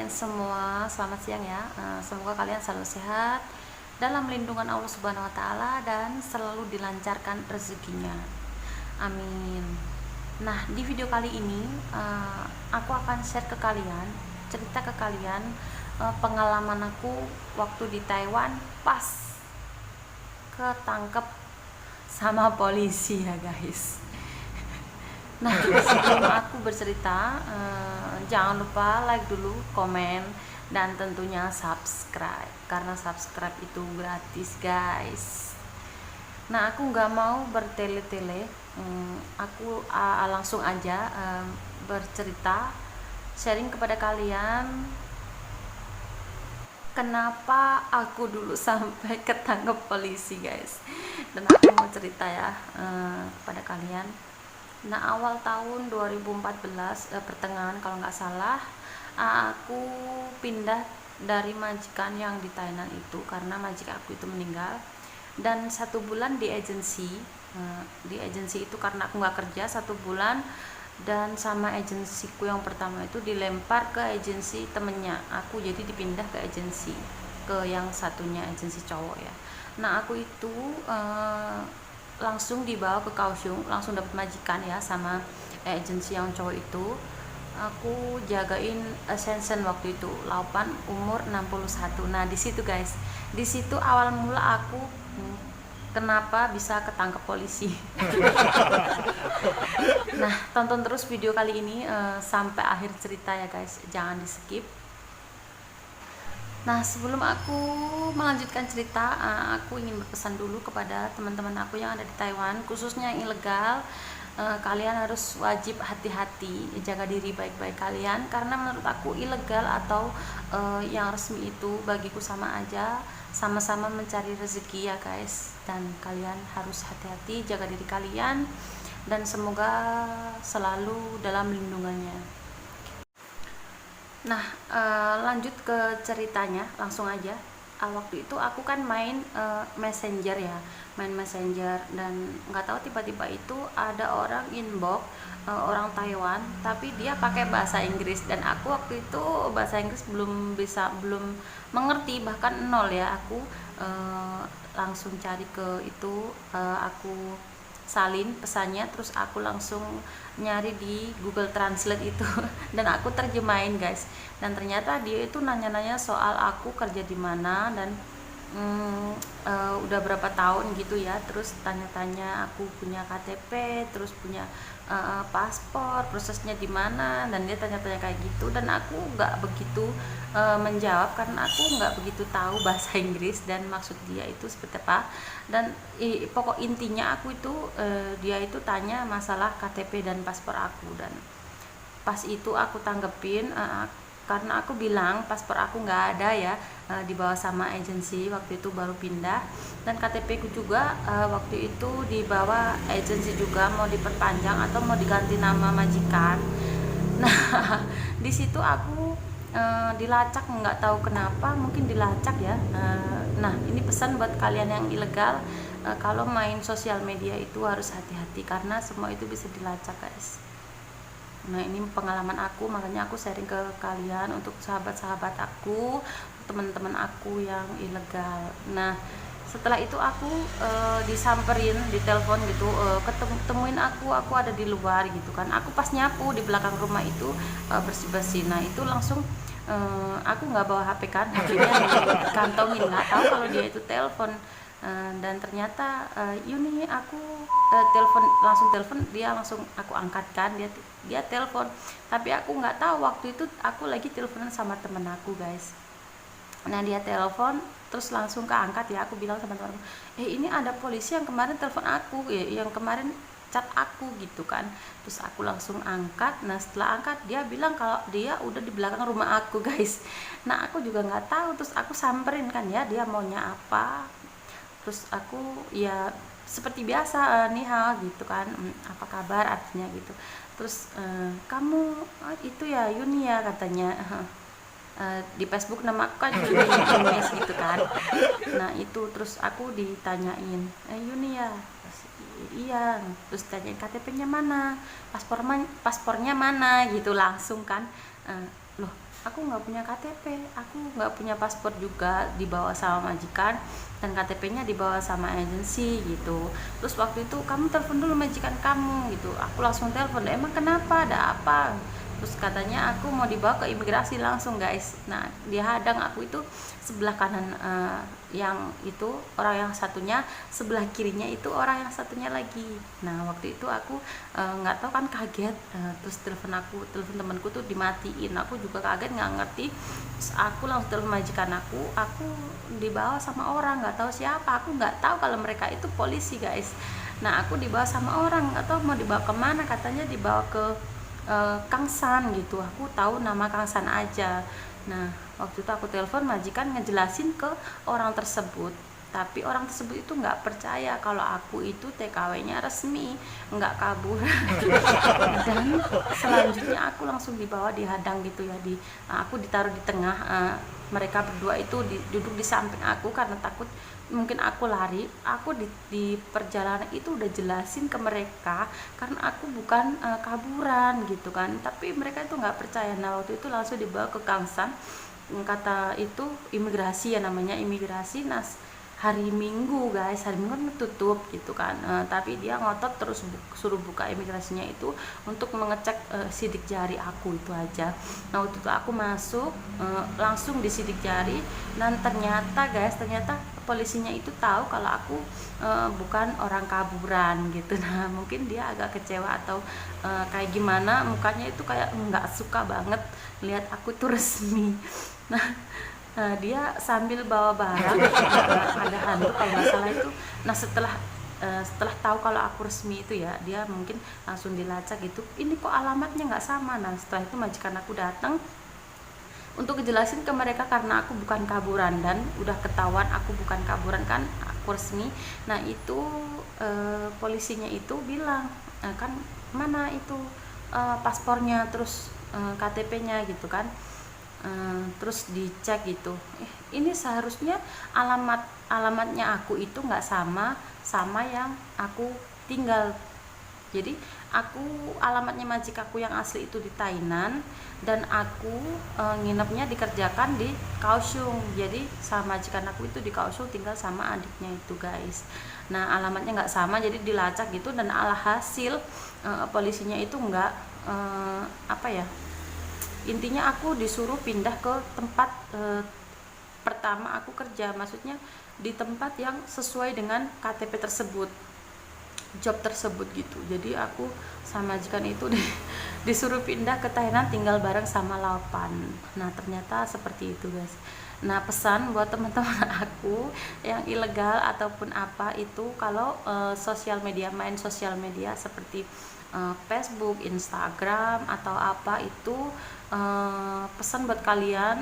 kalian semua, selamat siang ya. Semoga kalian selalu sehat dalam lindungan Allah Subhanahu wa taala dan selalu dilancarkan rezekinya. Amin. Nah, di video kali ini aku akan share ke kalian, cerita ke kalian pengalaman aku waktu di Taiwan pas ketangkep sama polisi ya guys. Nah, sebelum aku bercerita, jangan lupa like dulu, komen, dan tentunya subscribe, karena subscribe itu gratis guys. Nah, aku nggak mau bertele-tele, aku langsung aja bercerita, sharing kepada kalian kenapa aku dulu sampai ketangkep polisi guys. Dan aku mau cerita ya kepada kalian. Nah, awal tahun 2014 pertengahan kalau nggak salah, aku pindah dari majikan yang di Thailand itu karena majikan aku itu meninggal, dan 1 bulan di agensi. Di agensi itu karena aku nggak kerja 1 bulan, dan sama agensiku yang pertama itu dilempar ke agensi temennya aku, jadi dipindah ke agensi ke yang satunya, agensi cowok ya. Nah, aku itu langsung dibawa ke Kaohsiung, langsung dapat majikan ya sama agensi yang cowok itu. Aku jagain Sensen waktu itu, Laupan, umur 61. Nah, di situ guys, di situ awal mula aku kenapa bisa ketangkep polisi. Nah, tonton terus video kali ini sampai akhir cerita ya guys, jangan di skip. Nah, sebelum aku melanjutkan cerita, aku ingin berpesan dulu kepada teman-teman aku yang ada di Taiwan, khususnya yang ilegal. Kalian harus wajib hati-hati, jaga diri baik-baik kalian, karena menurut aku ilegal atau yang resmi itu bagiku sama aja, sama-sama mencari rezeki ya guys. Dan kalian harus hati-hati, jaga diri kalian, dan semoga selalu dalam lindungannya. Nah, lanjut ke ceritanya, langsung aja. Waktu itu aku kan main messenger ya, main messenger, dan nggak tahu tiba-tiba itu ada orang inbox, orang Taiwan, tapi dia pakai bahasa Inggris, dan aku waktu itu bahasa Inggris belum mengerti, bahkan nol ya. Aku langsung cari ke itu, aku salin pesannya, terus aku langsung nyari di Google Translate itu dan aku terjemahin guys. Dan ternyata dia itu nanya-nanya soal aku kerja di mana dan udah berapa tahun gitu ya, terus tanya-tanya aku punya KTP, terus punya paspor, prosesnya di mana, dan dia tanya-tanya kayak gitu, dan aku nggak begitu menjawab karena aku nggak begitu tahu bahasa Inggris dan maksud dia itu seperti apa. Dan pokok intinya aku itu dia itu tanya masalah KTP dan paspor aku, dan pas itu aku tanggepin karena aku bilang paspor aku nggak ada ya, dibawa sama agensi, waktu itu baru pindah, dan KTP ku juga waktu itu dibawa agensi juga, mau diperpanjang atau mau diganti nama majikan. Nah, di situ aku dilacak, nggak tahu kenapa, mungkin dilacak ya. Nah, ini pesan buat kalian yang ilegal, kalau main sosial media itu harus hati-hati karena semua itu bisa dilacak guys. Nah, ini pengalaman aku, makanya aku sharing ke kalian untuk sahabat-sahabat aku, teman-teman aku yang ilegal. Nah, setelah itu aku disamperin, ditelepon gitu, ketemuin aku ada di luar gitu kan. Aku pas nyapu di belakang rumah itu bersih-bersih. Nah, itu langsung aku nggak bawa HP kan, HP-nya dikantongin, nggak tahu kalau dia itu telepon. Dan ternyata Yuni, aku langsung telepon, dia langsung aku angkat kan, dia telepon, tapi aku nggak tahu waktu itu aku lagi teleponan sama temen aku guys. Nah, dia telepon terus langsung keangkat ya, aku bilang sama teman-teman, ini ada polisi yang kemarin telepon aku ya, yang kemarin chat aku gitu kan. Terus aku langsung angkat. Nah, setelah angkat dia bilang kalau dia udah di belakang rumah aku guys. Nah, aku juga nggak tahu, terus aku samperin kan ya, dia maunya apa. Terus aku ya seperti biasa, nih hal gitu kan, apa kabar artinya gitu. Terus kamu itu ya Yuni ya katanya, di Facebook nama aku kan Yuni gitu kan. Nah, itu terus aku ditanyain, Yuni ya, terus, iya, terus tanyain KTP-nya mana, paspornya mana gitu langsung kan. Loh, aku nggak punya KTP, aku nggak punya paspor juga, dibawa sama majikan, dan KTP-nya dibawa sama agensi gitu. Terus waktu itu kamu telepon dulu majikan kamu gitu, aku langsung telepon, emang kenapa, ada apa? Terus katanya aku mau dibawa ke imigrasi langsung guys. Nah dia hadang aku itu sebelah kanan, yang itu orang yang satunya, sebelah kirinya itu orang yang satunya lagi. Nah waktu itu aku nggak tahu kan, kaget. Terus telepon temanku tuh dimatiin, aku juga kaget nggak ngerti. Terus aku langsung telepon majikan aku dibawa sama orang nggak tahu siapa, aku nggak tahu kalau mereka itu polisi guys. Nah aku dibawa sama orang, nggak tahu mau dibawa kemana, katanya dibawa ke Kang San gitu, aku tahu nama Kang San aja. Nah waktu itu aku telepon majikan ngejelasin ke orang tersebut, tapi orang tersebut itu nggak percaya kalau aku itu TKW-nya resmi, nggak kabur. Dan selanjutnya aku langsung dibawa, dihadang gitu ya, aku ditaruh di tengah. Mereka berdua itu duduk di samping aku karena takut mungkin aku lari. Aku di perjalanan itu udah jelasin ke mereka karena aku bukan kaburan gitu kan, tapi mereka itu nggak percaya. Nah waktu itu langsung dibawa ke Kangsan, kata itu imigrasi ya, namanya imigrasi. Nah hari Minggu guys, hari Minggu kan tutup gitu kan, tapi dia ngotot terus suruh buka imigrasinya itu untuk mengecek sidik jari aku, itu aja. Nah waktu itu aku masuk, langsung disidik jari, dan ternyata guys, ternyata polisinya itu tahu kalau aku bukan orang kaburan gitu. Nah mungkin dia agak kecewa atau kayak gimana, mukanya itu kayak nggak suka banget lihat aku tuh resmi. Nah dia sambil bawa barang, ada handuk kalau nggak salah itu. Nah setelah tahu kalau aku resmi itu ya, dia mungkin langsung dilacak gitu, ini kok alamatnya nggak sama. Nah setelah itu majikan aku datang untuk ngejelasin ke mereka karena aku bukan kaburan, dan udah ketahuan aku bukan kaburan kan, aku resmi. Nah itu polisinya itu bilang, kan mana itu paspornya, terus KTP-nya gitu kan. Terus dicek gitu, ini seharusnya alamatnya aku itu nggak sama yang aku tinggal. Jadi aku alamatnya majikaku yang asli itu di Tainan, dan aku nginepnya dikerjakan di Kaohsiung. Jadi sama majikan aku itu di Kaohsiung, tinggal sama adiknya itu guys. Nah alamatnya nggak sama, jadi dilacak gitu, dan alhasil polisinya itu nggak apa ya, intinya aku disuruh pindah ke tempat pertama aku kerja, maksudnya di tempat yang sesuai dengan KTP tersebut, job tersebut gitu. Jadi aku sama majikan itu disuruh pindah ke Thailand, tinggal bareng sama Laupan. Nah ternyata seperti itu guys. Nah pesan buat teman-teman aku yang ilegal ataupun apa itu, kalau main sosial media seperti Facebook, Instagram atau apa itu, pesan buat kalian,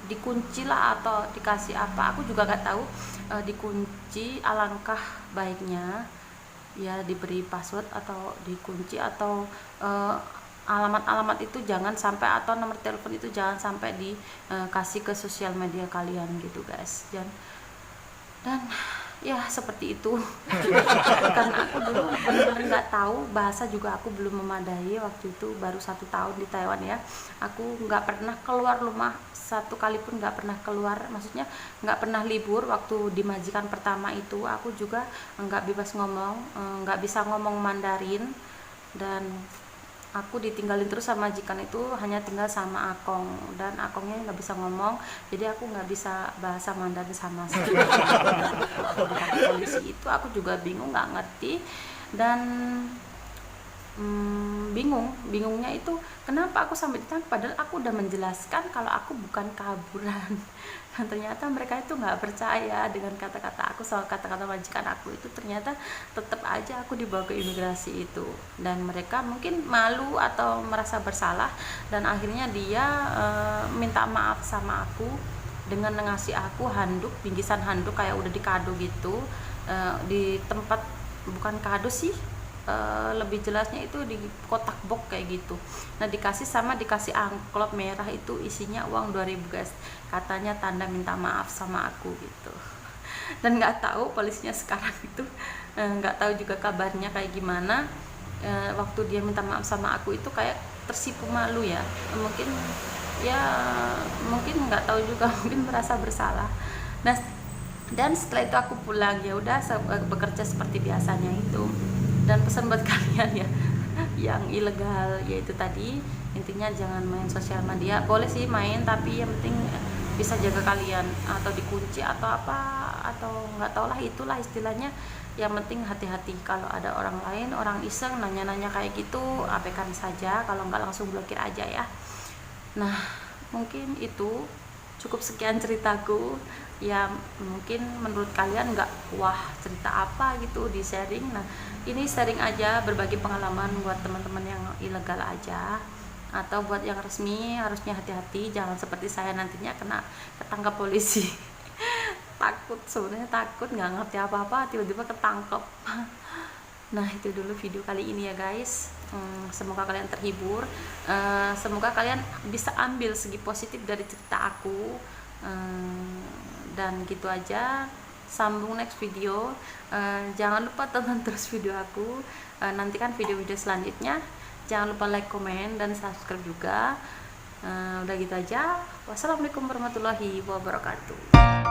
dikunci lah atau dikasih apa, aku juga gak tahu, dikunci. Alangkah baiknya ya diberi password atau dikunci, atau alamat-alamat itu jangan sampai, atau nomor telepon itu jangan sampai dikasih ke sosial media kalian gitu guys. Dan ya seperti itu. Karena aku dulu benar-benar nggak tahu bahasa, juga aku belum memadai waktu itu, baru 1 tahun di Taiwan ya. Aku nggak pernah keluar rumah satu kali pun, nggak pernah keluar, maksudnya nggak pernah libur. Waktu di majikan pertama itu aku juga nggak bebas ngomong, nggak bisa ngomong Mandarin, dan aku ditinggalin terus sama majikan itu, hanya tinggal sama akong, dan akongnya nggak bisa ngomong, jadi aku nggak bisa bahasa Mandarin sama sekali. Polisi itu aku juga bingung, nggak ngerti, dan bingungnya itu kenapa aku sampai ditangkap, padahal aku udah menjelaskan kalau aku bukan kaburan. Dan ternyata mereka itu nggak percaya dengan kata-kata aku, soal kata-kata majikan aku itu. Ternyata tetap aja aku dibawa ke imigrasi itu, dan mereka mungkin malu atau merasa bersalah, dan akhirnya dia minta maaf sama aku dengan ngasih aku handuk, bingkisan handuk kayak udah dikado gitu, di tempat, bukan kado sih, lebih jelasnya itu di kotak box kayak gitu. Nah dikasih amplop merah, itu isinya uang 2.000 guys, katanya tanda minta maaf sama aku gitu. Dan nggak tahu polisinya sekarang itu, nggak tahu juga kabarnya kayak gimana. Waktu dia minta maaf sama aku itu kayak tersipu malu ya, mungkin ya mungkin nggak tahu juga mungkin merasa bersalah. Nah, dan setelah itu aku pulang, ya udah bekerja seperti biasanya itu. Dan pesan buat kalian ya yang ilegal, yaitu tadi intinya jangan main sosial media. Boleh sih main, tapi yang penting bisa jaga kalian, atau dikunci atau apa, atau nggak tau lah, itulah istilahnya. Yang penting hati-hati, kalau ada orang lain, orang iseng nanya-nanya kayak gitu, abaikan saja, kalau nggak langsung blokir aja ya. Nah, mungkin itu cukup, sekian ceritaku ya. Mungkin menurut kalian nggak, wah cerita apa gitu di sharing. Nah, ini sharing aja, berbagi pengalaman buat teman-teman yang ilegal aja, atau buat yang resmi harusnya hati-hati, jangan seperti saya nantinya kena ketangkap polisi. Takut, sebenarnya takut, nggak ngerti apa-apa tiba-tiba ketangkep. Nah, itu dulu video kali ini ya guys. Semoga kalian terhibur, semoga kalian bisa ambil segi positif dari cerita aku. Dan gitu aja, sambung next video. Jangan lupa tonton terus video aku, nantikan video-video selanjutnya. Jangan lupa like, komen, dan subscribe juga. Udah gitu aja, wassalamualaikum warahmatullahi wabarakatuh.